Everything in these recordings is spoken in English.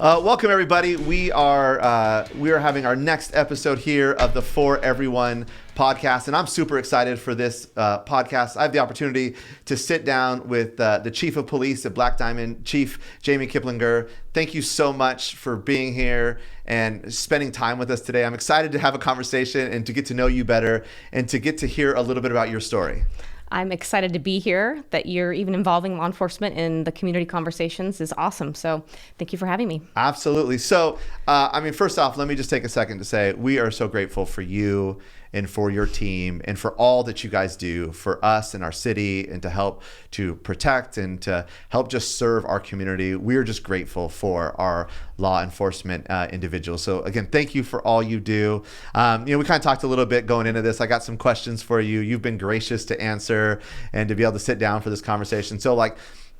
Welcome everybody. We are having our next episode here of the For Everyone podcast, and I'm super excited for this podcast. I have the opportunity to sit down with the Chief of Police at Black Diamond, Chief Jamie Kiplinger. Thank you so much for being here and spending time with us today. I'm excited to have a conversation and to get to know you better and to get to hear a little bit about your story. I'm excited to be here. That you're even involving law enforcement in the community conversations is awesome. So thank you for having me. Absolutely. So, first off, let me just take a second to say we are so grateful for you and for your team and for all that you guys do for us and our city and to help to protect and to help just serve our community. We're just grateful for our law enforcement individuals. So again, thank you for all you do. We kind of talked a little bit going into this. I got some questions for you. You've been gracious to answer and to be able to sit down for this conversation. So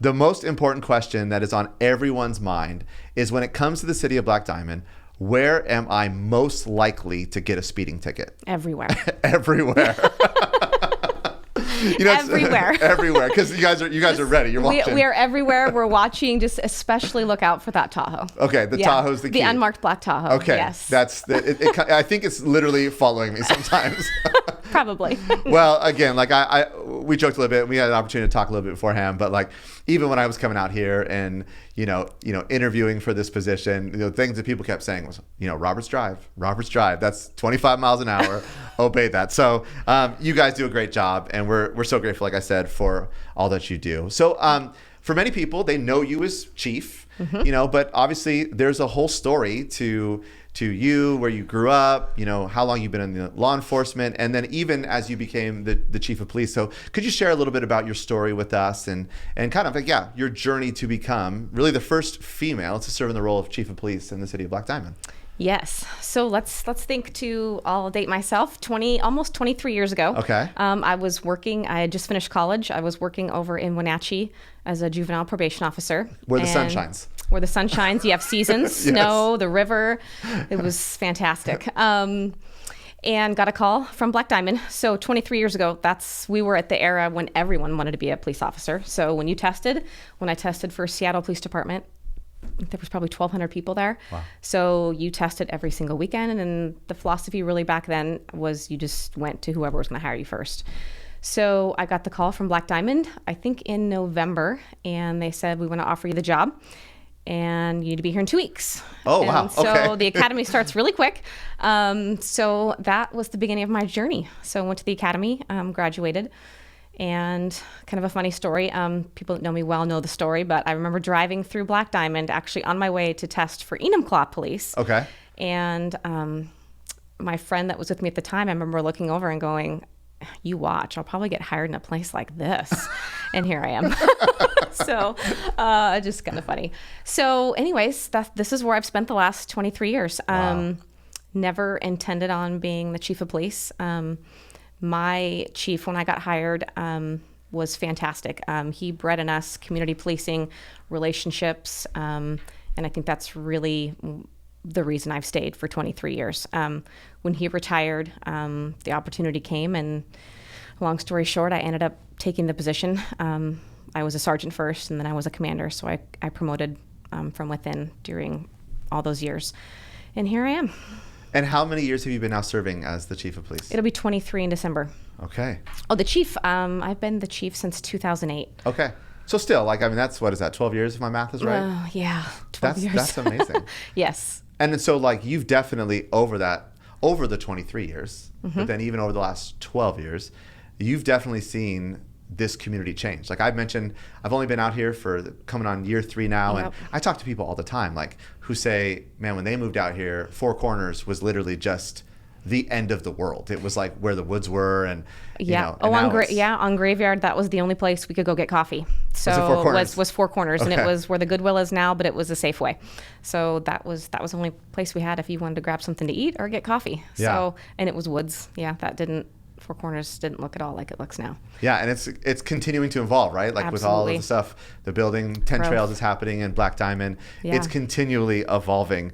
the most important question that is on everyone's mind is when it comes to the city of Black Diamond, where am I most likely to get a speeding ticket? Everywhere. Everywhere. Everywhere. Everywhere, because you guys are ready. You're watching. We are everywhere. We're watching. Just especially look out for that Tahoe. Okay, the Tahoe's the key. The unmarked black Tahoe. Okay, yes. I think it's literally following me sometimes. Probably. Well, again, we joked a little bit. We had an opportunity to talk a little bit beforehand, but even when I was coming out here and interviewing for this position, things that people kept saying was, Roberts Drive. That's 25 miles an hour. Obey that. So you guys do a great job, and we're so grateful, like I said, for all that you do. So for many people, they know you as chief, but obviously there's a whole story to you, where you grew up, how long you've been in the law enforcement, and then even as you became the chief of police. So could you share a little bit about your story with us and kind of your journey to become really the first female to serve in the role of chief of police in the city of Black Diamond? Yes. So let's think I'll date myself, almost 23 years ago. Okay. I was working, I had just finished college. I was working over in Wenatchee as a juvenile probation officer. Where the sun shines. Where the sun shines. You have seasons, Yes. snow, the river. It was fantastic. And got a call from Black Diamond. So 23 years ago, we were at the era when everyone wanted to be a police officer. So when I tested for Seattle Police Department, there was probably 1,200 people there. Wow. So you tested every single weekend. And the philosophy really back then was you just went to whoever was going to hire you first. So I got the call from Black Diamond, I think in November, and they said, we want to offer you the job and you need to be here in 2 weeks. Oh, wow. So okay. The academy starts really quick. So that was the beginning of my journey. So I went to the academy, graduated. And kind of a funny story. People that know me well know the story, but I remember driving through Black Diamond, actually on my way to test for Enumclaw Police. Okay. And my friend that was with me at the time, I remember looking over and going, you watch, I'll probably get hired in a place like this. And here I am. So just kind of funny. So anyways, this is where I've spent the last 23 years. Wow. Never intended on being the chief of police. My chief, when I got hired, was fantastic. He bred in us community policing, relationships, and I think that's really the reason I've stayed for 23 years. When he retired, the opportunity came, and long story short, I ended up taking the position. I was a sergeant first, and then I was a commander, so I promoted from within during all those years. And here I am. And how many years have you been now serving as the chief of police? It'll be 23 in December. Okay. Oh, the chief. I've been the chief since 2008. Okay. So still, that's, what is that, 12 years if my math is right? Yeah, 12 years. That's amazing. Yes. And so you've definitely over the 23 years, but then even over the last 12 years, you've definitely seen this community change. Like I mentioned, I've only been out here for coming on year 3 now. Yep. And I talk to people all the time, who say, man, when they moved out here, Four Corners was literally just the end of the world. It was where the woods were, and on Graveyard, that was the only place we could go get coffee. So was Four Corners, okay. And it was where the Goodwill is now, but it was a Safeway. So that was the only place we had if you wanted to grab something to eat or get coffee. Yeah. So, and it was woods. Yeah, Four Corners didn't look at all like it looks now. Yeah, and it's continuing to evolve, right? Absolutely. With all of the stuff, the building, 10 Growth. Trails is happening in Black Diamond. Yeah. It's continually evolving.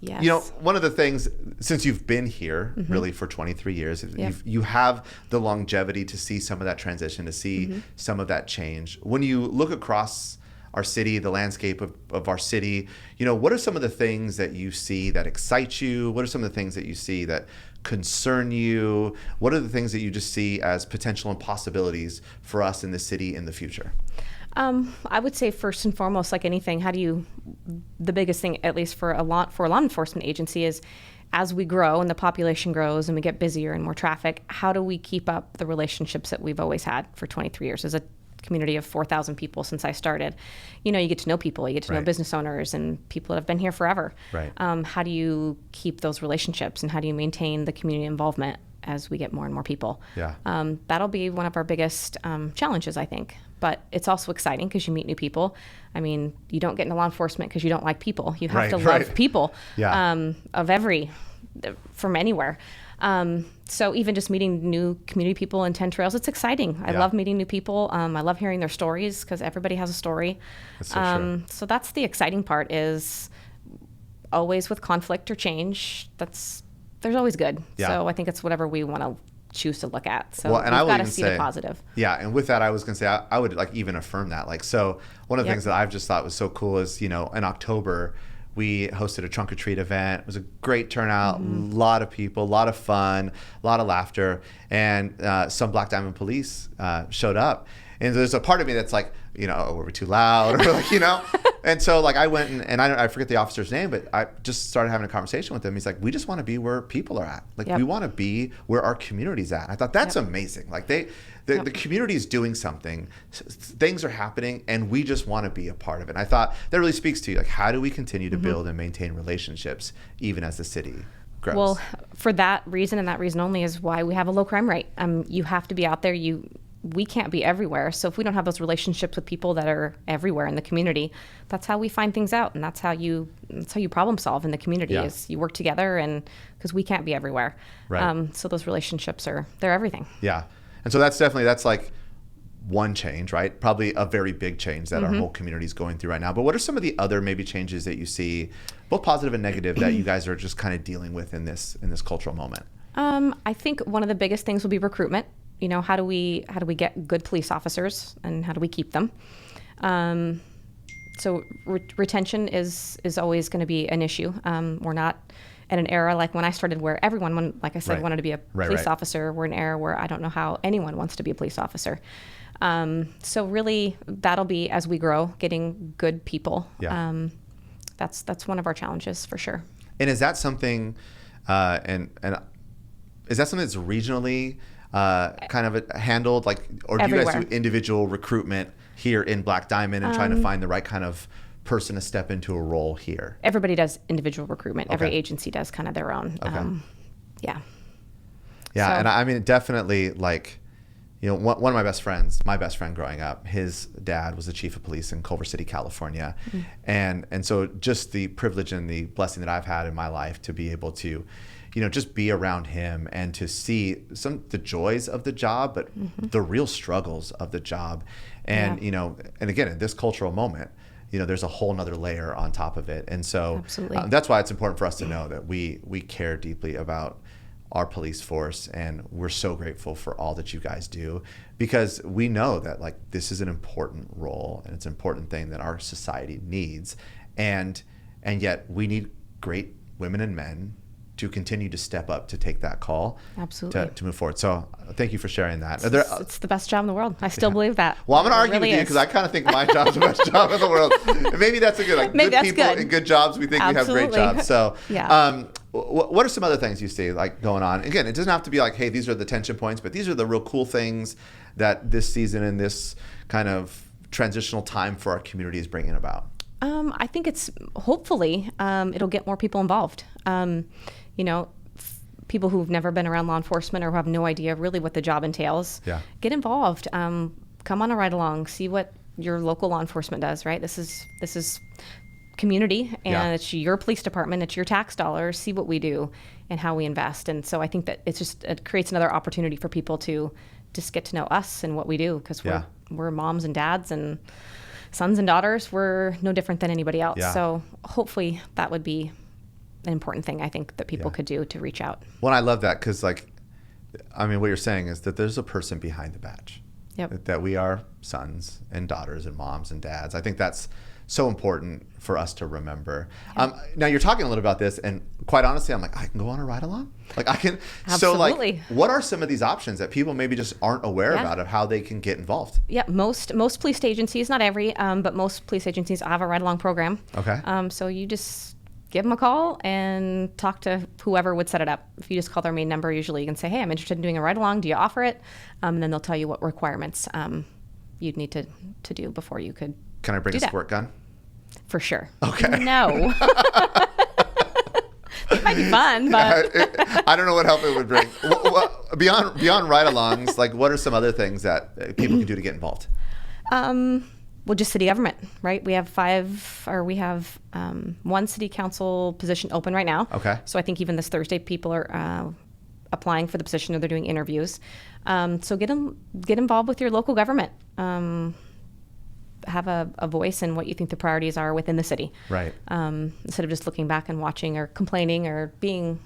Yes. One of the things, since you've been here really for 23 years, Yep. you have the longevity to see some of that transition, to see some of that change. When you look across our city, the landscape of our city. What are some of the things that you see that excite you? What are some of the things that you see that concern you? What are the things that you just see as potential possibilities for us in the city in the future? I would say first and foremost, like anything, the biggest thing, at least for a law enforcement agency, is as we grow and the population grows and we get busier and more traffic, how do we keep up the relationships that we've always had for 23 years as a community of 4,000 people since I started? You get to know people, you get to know business owners and people that have been here forever. Right. How do you keep those relationships and how do you maintain the community involvement as we get more and more people? Yeah. That'll be one of our biggest challenges, I think. But it's also exciting because you meet new people. I mean, you don't get into law enforcement because you don't like people. You have to love people from anywhere. So even just meeting new community people in 10 Trails, it's exciting. I love meeting new people. I love hearing their stories because everybody has a story. That's so true. So that's the exciting part, is always with conflict or change, there's always good. Yeah. So I think it's whatever we want to choose to look at. So we've got to see the positive. Yeah, and with that, I was going to say, I would even affirm that. So one of the things that I've just thought was so cool is, in October, we hosted a trunk or treat event. It was a great turnout, a lot of people, a lot of fun, a lot of laughter, and some Black Diamond Police showed up. And there's a part of me that's like, were we too loud? Or And so I went and I forget the officer's name, but I just started having a conversation with him. He's like, we just want to be where people are at. We want to be where our community's at. I thought that's amazing. The community is doing something, things are happening, and we just want to be a part of it. And I thought that really speaks to you. How do we continue to build and maintain relationships even as the city grows? Well, for that reason and that reason only is why we have a low crime rate. You have to be out there. We can't be everywhere. So if we don't have those relationships with people that are everywhere in the community, that's how we find things out. And that's how you problem solve in the community is you work together, and because we can't be everywhere. Right. So those relationships they're everything. Yeah. And so that's one change, right? Probably a very big change that our whole community is going through right now. But what are some of the other maybe changes that you see, both positive and negative, that you guys are just kind of dealing with in this cultural moment? I think one of the biggest things will be recruitment. How do we get good police officers, and how do we keep them? So retention is always going to be an issue. We're not at an era like when I started where everyone, like I said, wanted to be a police officer. We're in an era where I don't know how anyone wants to be a police officer. So really, that'll be, as we grow, getting good people. Yeah. That's one of our challenges for sure. And is that something, and is that something that's regionally kind of handled, or do Everywhere. you guys do individual recruitment here in Black Diamond and trying to find the right kind of person to step into a role here? Everybody does individual recruitment. Okay. Every agency does kind of their own. Okay. Yeah. Yeah, So- and I mean, definitely, one of my best friend growing up, his dad was the chief of police in Culver City, California. And so just the privilege and the blessing that I've had in my life to be able to, just be around him and to see the joys of the job, but the real struggles of the job. And, and again, in this cultural moment, there's a whole nother layer on top of it. And so that's why it's important for us to know that we care deeply about our police force, and we're so grateful for all that you guys do, because we know that this is an important role and it's an important thing that our society needs, and yet we need great women and men to continue to step up to take that call. Absolutely. To move forward. So thank you for sharing that. It's the best job in the world. I still believe that. Well, I'm going to argue really with you because I kind of think my job's the best job in the world. And maybe that's a good, Maybe good that's people good. in good jobs, we think we have great jobs. So Yeah. What are some other things you see going on? Again, it doesn't have to be hey, these are the tension points, but these are the real cool things that this season and this kind of transitional time for our community is bringing about. I think it's hopefully it'll get more people involved. People who've never been around law enforcement or who have no idea really what the job entails. Yeah. Get involved. Come on a ride along. See what your local law enforcement does. Right. This is community, and it's your police department. It's your tax dollars. See what we do and how we invest. And so I think that it creates another opportunity for people to just get to know us and what we do, because we're moms and dads and sons and daughters. We're no different than anybody else. Yeah. So hopefully that would be an important thing I think that people could do to reach out. Well, I love that because what you're saying is that there's a person behind the badge. Yep. that we are sons and daughters and moms and dads. I think that's so important for us to remember. Now you're talking a little about this, and quite honestly, I'm like, I can go on a ride along. Like I can. Absolutely. So like, what are some of these options that people maybe just aren't aware about of how they can get involved? Yeah, most police agencies, not every, but most police agencies have a ride along program. Okay. So you just give them a call and talk to whoever would set it up. If you just call their main number, usually you can say, hey, I'm interested in doing a ride along. Do you offer it? And then they'll tell you what requirements you'd need to do before you could. Can I bring a squirt gun? For sure. Okay. No. It might be fun, but I don't know what help it would bring. Beyond ride-alongs, like what are some other things that people can do to get involved? Well, just city government, right? We have one city council position open right now. Okay. So I think even this Thursday, people are applying for the position, or they're doing interviews. So get involved with your local government. Have a voice in what you think the priorities are within the city. Right. Instead of just looking back and watching or complaining or being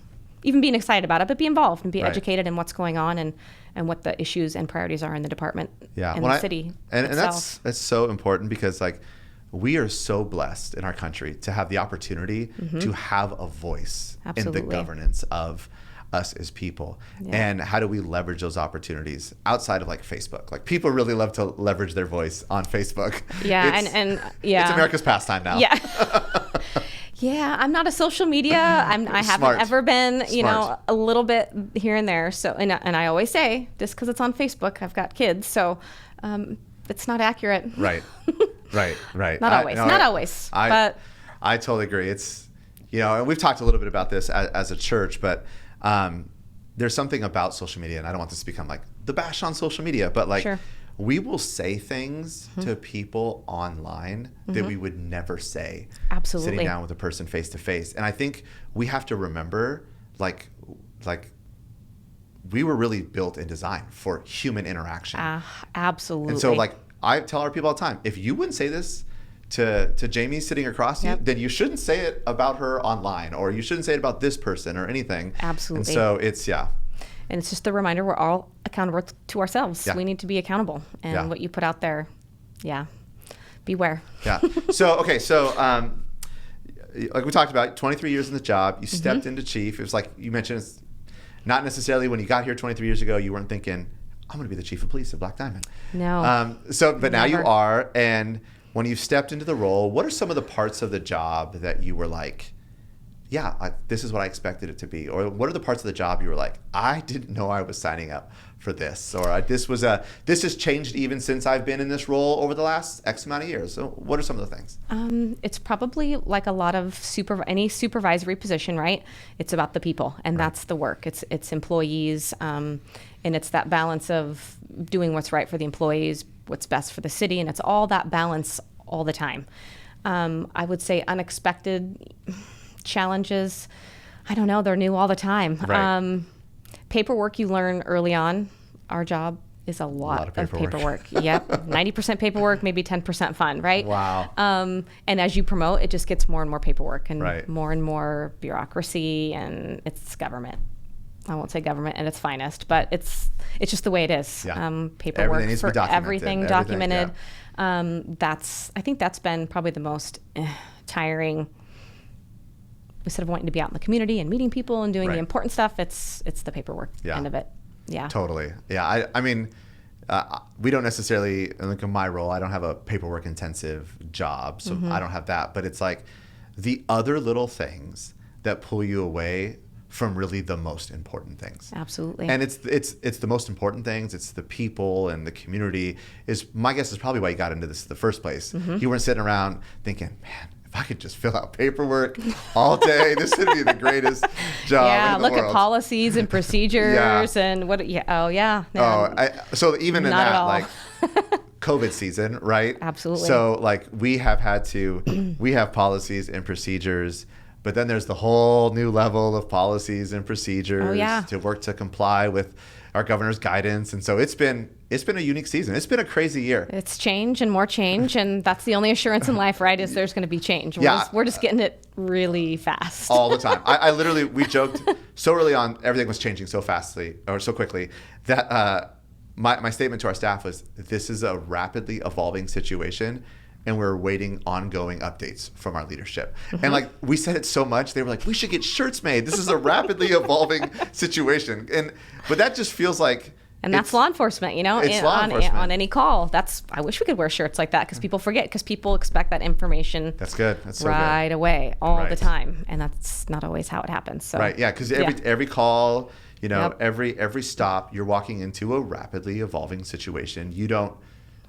excited about it, but be involved and be educated in what's going on and what the issues and priorities are in the department and the city and itself. that's so important because like we are so blessed in our country to have the opportunity to have a voice in the governance of us as people. And how do we leverage those opportunities outside of like Facebook? Like people really love to leverage their voice on Facebook. Yeah. It's America's pastime now. Yeah. Yeah, I'm not a social media. I haven't ever been, a little bit here and there. So, and I always say, just because it's on Facebook, I've got kids, so it's not accurate. Right. Not always. But I totally agree. It's, and we've talked a little bit about this as a church, but there's something about social media, and I don't want this to become like the bash on social media, but like we will say things to people online that we would never say sitting down with a person face to face. And I think we have to remember like we were really built and designed for human interaction. Absolutely. And so like I tell our people all the time, if you wouldn't say this to Jamie sitting across you, then you shouldn't say it about her online, or you shouldn't say it about this person or anything. Absolutely. And so it's, And it's just a reminder we're all accountable to ourselves. Yeah. We need to be accountable. And what you put out there, beware. Yeah. So like we talked about, 23 years in the job, you stepped into chief. It was like you mentioned, it's not necessarily when you got here 23 years ago, you weren't thinking, I'm going to be the chief of police of Black Diamond. No. But now you are. And when you stepped into the role, what are some of the parts of the job that you were like, this is what I expected it to be? Or what are the parts of the job you were like, I didn't know I was signing up for this? Or this has changed even since I've been in this role over the last X amount of years. So what are some of the things? It's probably like a lot of any supervisory position, right? It's about the people, and that's the work. It's employees, and it's that balance of doing what's right for the employees, what's best for the city, and it's all that balance all the time. I would say unexpected challenges, I don't know, they're new all the time. Right. Paperwork you learn early on. Our job is a lot of paperwork. Yep. 90% paperwork, maybe 10% fun, right? Wow. And as you promote, it just gets more and more paperwork and more bureaucracy, and it's government. I won't say government at its finest, but it's just the way it is. Yeah. Paperwork for everything documented. I think that's been probably the most tiring. Instead of wanting to be out in the community and meeting people and doing the important stuff, it's the paperwork end of it. Yeah. Totally. Yeah. I mean, we don't necessarily, like in my role, I don't have a paperwork intensive job, so I don't have that. But it's like the other little things that pull you away from really the most important things. Absolutely. And it's the most important things. It's the people and the community. My guess is probably why you got into this in the first place. You weren't sitting around thinking, man, if I could just fill out paperwork all day, this would be the greatest job in the world. Look at policies and procedures and what. Yeah. Oh, yeah. No, so even in not that, at all. like COVID season, right? Absolutely. So like we have policies and procedures, but then there's the whole new level of policies and procedures to work to comply with our governor's guidance. And so it's been a unique season. It's been a crazy year. It's change and more change, and that's the only assurance in life, right? Is there's going to be change. We're just getting it really fast. All the time. I literally, we joked so early on, everything was changing so fastly or so quickly that my statement to our staff was, this is a rapidly evolving situation, and we're awaiting ongoing updates from our leadership. And like, we said it so much, they were like, we should get shirts made. This is a rapidly evolving situation. But that just feels like, and that's law enforcement, It's law enforcement. On any call. I wish we could wear shirts like that, because people forget, because people expect that information. That's good. That's so right good. away, all Right. the time. And that's not always how it happens. So. Right. Yeah. Because every call, Yep. every stop, you're walking into a rapidly evolving situation. You don't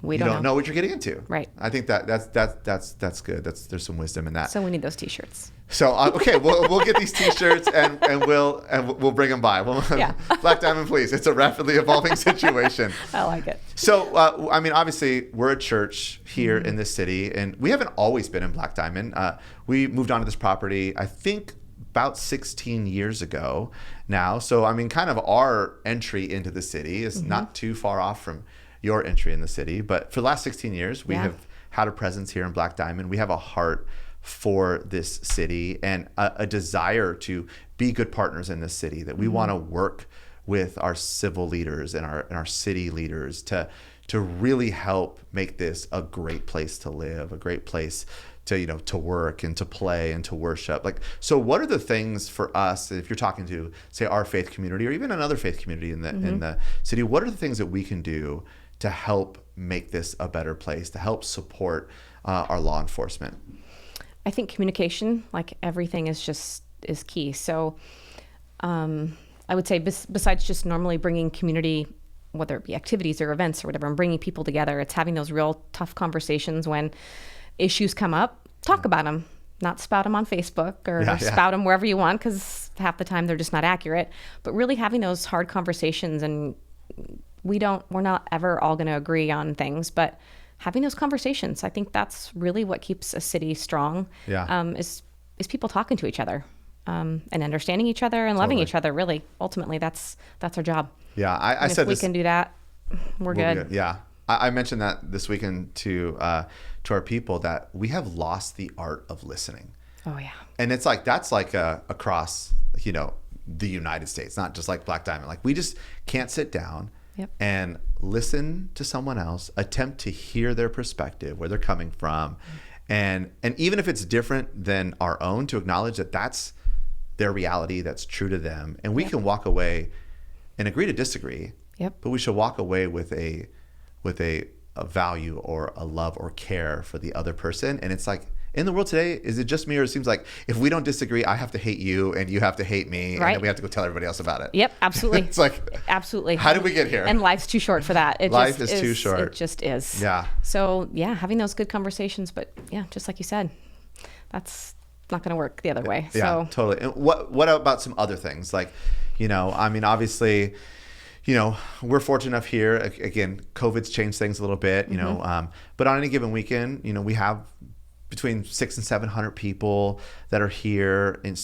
don't know what you're getting into. Right. I think that's good. There's some wisdom in that. So we need those T-shirts. So okay, we'll get these T-shirts and we'll bring them by. Yeah. Black Diamond Police. It's a rapidly evolving situation. I like it. So I mean, obviously, we're a church here in this city, and we haven't always been in Black Diamond. We moved onto this property, I think, about 16 years ago now. So I mean, kind of our entry into the city is not too far off from your entry in the city. But for the last 16 years, we have had a presence here in Black Diamond. We have a heart for this city and a desire to be good partners in this city, that we want to work with our civil leaders and our city leaders to really help make this a great place to live, a great place to work and to play and to worship. Like, so what are the things for us, if you're talking to, say, our faith community or even another faith community in the city, what are the things that we can do to help make this a better place, to help support our law enforcement? I think communication, like everything, is key. So I would say besides just normally bringing community, whether it be activities or events or whatever, and bringing people together, it's having those real tough conversations when issues come up. Talk about them, not spout them on Facebook or spout them wherever you want, because half the time they're just not accurate. But really having those hard conversations, and we're not ever all going to agree on things, but having those conversations, I think that's really what keeps a city strong. Is people talking to each other, and understanding each other and loving each other. Really, ultimately, that's our job. Yeah, I said if we can do that, we'll be good. Yeah, I mentioned that this weekend to our people, that we have lost the art of listening. Oh yeah. And it's like, that's like across the United States, not just like Black Diamond. Like, we just can't sit down and listen to someone else, attempt to hear their perspective, where they're coming from, and even if it's different than our own, to acknowledge that that's their reality, that's true to them, and we can walk away and agree to disagree. But we should walk away with a value or a love or care for the other person. And it's like, in the world today, is it just me, or it seems like if we don't disagree, I have to hate you and you have to hate me, and then we have to go tell everybody else about it. Yep, absolutely. It's like, absolutely. How did we get here? And life's too short for that. Life is too short. It just is. Yeah. So having those good conversations, but just like you said, that's not going to work the other way. Yeah, so. Totally. And what about some other things? Like, I mean, obviously, we're fortunate enough here. Again, COVID's changed things a little bit, but on any given weekend, we have between 600 and 700 people that are here, and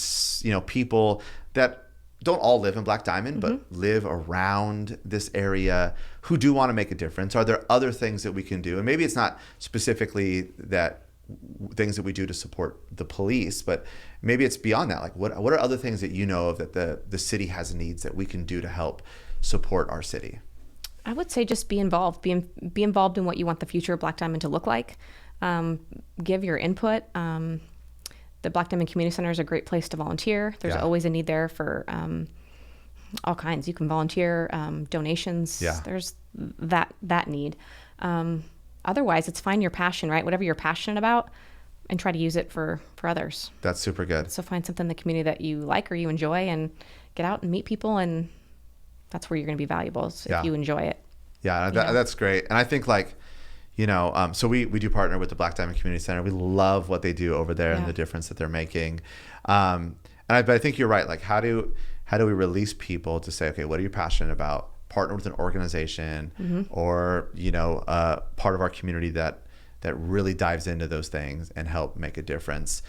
people that don't all live in Black Diamond, but live around this area, who do want to make a difference. Are there other things that we can do? And maybe it's not specifically things that we do to support the police, but maybe it's beyond that. Like, what are other things that of that the city has needs that we can do to help support our city? I would say just be involved. Be involved in what you want the future of Black Diamond to look like. Give your input. The Black Diamond Community Center is a great place to volunteer. There's always a need there for all kinds. You can volunteer, donations. There's that need. Otherwise, it's find your passion, right? Whatever you're passionate about, and try to use it for others. That's super good. So find something in the community that you like or you enjoy, and get out and meet people, and that's where you're going to be valuable, if you enjoy it. Yeah, that's great. And I think, like, so we do partner with the Black Diamond Community Center. We love what they do over there and the difference that they're making. But I think you're right. Like, how do we release people to say, okay, what are you passionate about? Partner with an organization or part of our community that really dives into those things and help make a difference,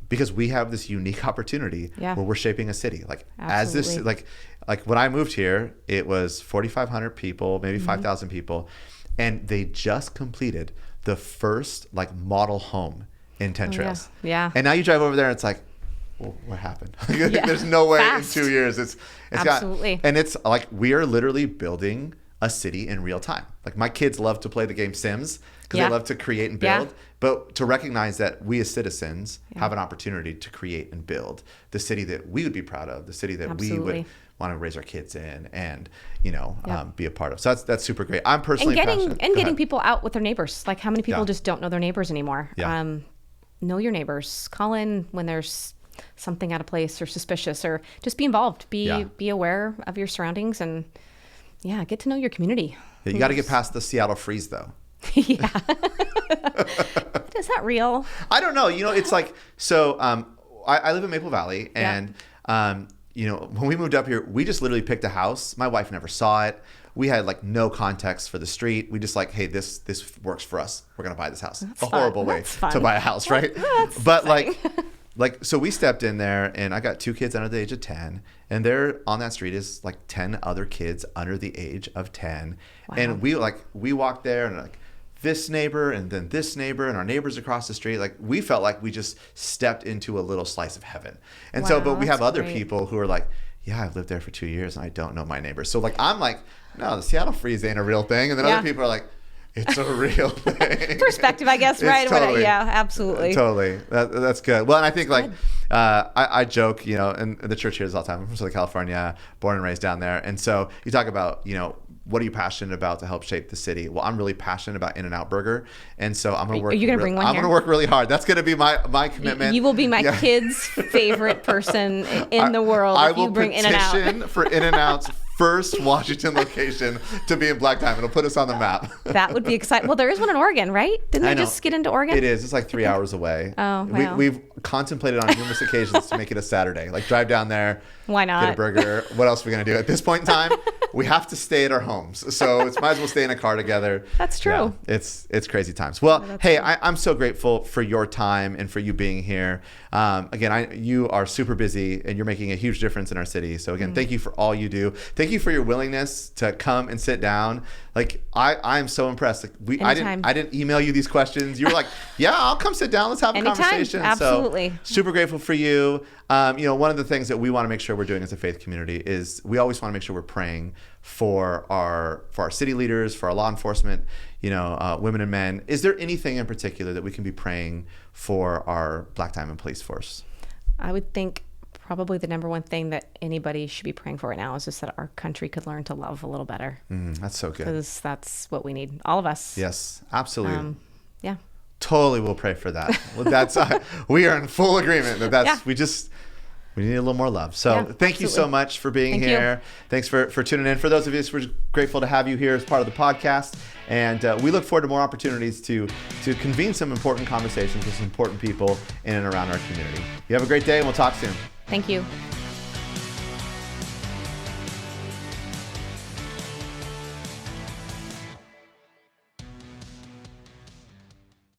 because we have this unique opportunity where we're shaping a city. Like, Absolutely. as this, like when I moved here, it was 4,500 people, maybe 5,000 people, and they just completed the first model home in 10 Trails. Yeah. And now you drive over there and it's like, well, what happened? There's no way. Fast. In 2 years it's Absolutely. and it's like, we are literally building a city in real time. Like my kids love to play the game Sims because Yeah. they love to create and Yeah. build, but to recognize that we as citizens have an opportunity to create and build the city that we would be proud of, the city that we Absolutely. would want to raise our kids in and, be a part of. So that's super great. I'm personally And passionate. Go getting ahead. people out with their neighbors. Like how many people Yeah. just don't know their neighbors anymore? Yeah. Know your neighbors. Call in when there's something out of place or suspicious, or just be involved. Be aware of your surroundings, and get to know your community. Yeah, you got to get past the Seattle freeze though. Yeah. Is that real? I don't know. It's like, so I live in Maple Valley, and when we moved up here, we just literally picked a house. My wife never saw it. We had like no context for the street. We just like, hey, this works for us. We're gonna buy this house. That's a horrible fun. way That's fun. to buy a house, right? That's But exciting. so we stepped in there, and I got 2 kids under the age of 10, and there on that street is like 10 other kids under the age of 10. Wow. And we walked there, and like this neighbor and then this neighbor and our neighbors across the street, like we felt like we just stepped into a little slice of heaven. And so, but we have that's other great. people who are like, yeah, I've lived there for 2 years and I don't know my neighbors. So like, I'm like, no, the Seattle freeze ain't a real thing. And then other people are like, it's a real thing. Perspective, I guess, It's right? totally- Yeah, absolutely. Totally. That's good. Well, and I think like, I joke, and the church here is all the time. I'm from Southern California, born and raised down there. And so you talk about, what are you passionate about to help shape the city? Well, I'm really passionate about In-N-Out Burger. And so I'm going to work. Are you gonna bring one I'm here? going to work really hard. That's going to be my commitment. You will be my Yeah. kid's favorite person in the world I if you will bring In-N-Out. petition for In-N-Out's first Washington location to be in black time. It'll put us on the map. That would be exciting. Well, there is one in Oregon, right? Didn't I they know. just get into Oregon? It is. It's like 3 hours away. Oh, wow. We've contemplated on numerous occasions to make it a Saturday. Like drive down there, Why not? get a burger. What else are we going to do? At this point in time, we have to stay at our homes. So it's might as well stay in a car together. That's true. Yeah, it's crazy times. Well, hey, I'm so grateful for your time and for you being here. Again, you are super busy and you're making a huge difference in our city. So again, thank you for all you do. Thank you for your willingness to come and sit down. Like I'm so impressed. Like Anytime. I didn't email you these questions. You were like, yeah, I'll come sit down. Let's have a Anytime. conversation. Absolutely. So super grateful for you. One of the things that we want to make sure we're doing as a faith community is we always want to make sure we're praying for our city leaders, for our law enforcement, women and men. Is there anything in particular that we can be praying for our Black Diamond Police Force? I would think probably the number one thing that anybody should be praying for right now is just that our country could learn to love a little better. That's so good. Because that's what we need. All of us. Yes, absolutely. Yeah. Totally will pray for that. Well, that's we are in full agreement that Yeah. we need a little more love. So Yeah, thank you so absolutely. much for being Thank here. Thanks for tuning in. For those of us, we're grateful to have you here as part of the podcast. And we look forward to more opportunities to convene some important conversations with some important people in and around our community. You have a great day and we'll talk soon. Thank you.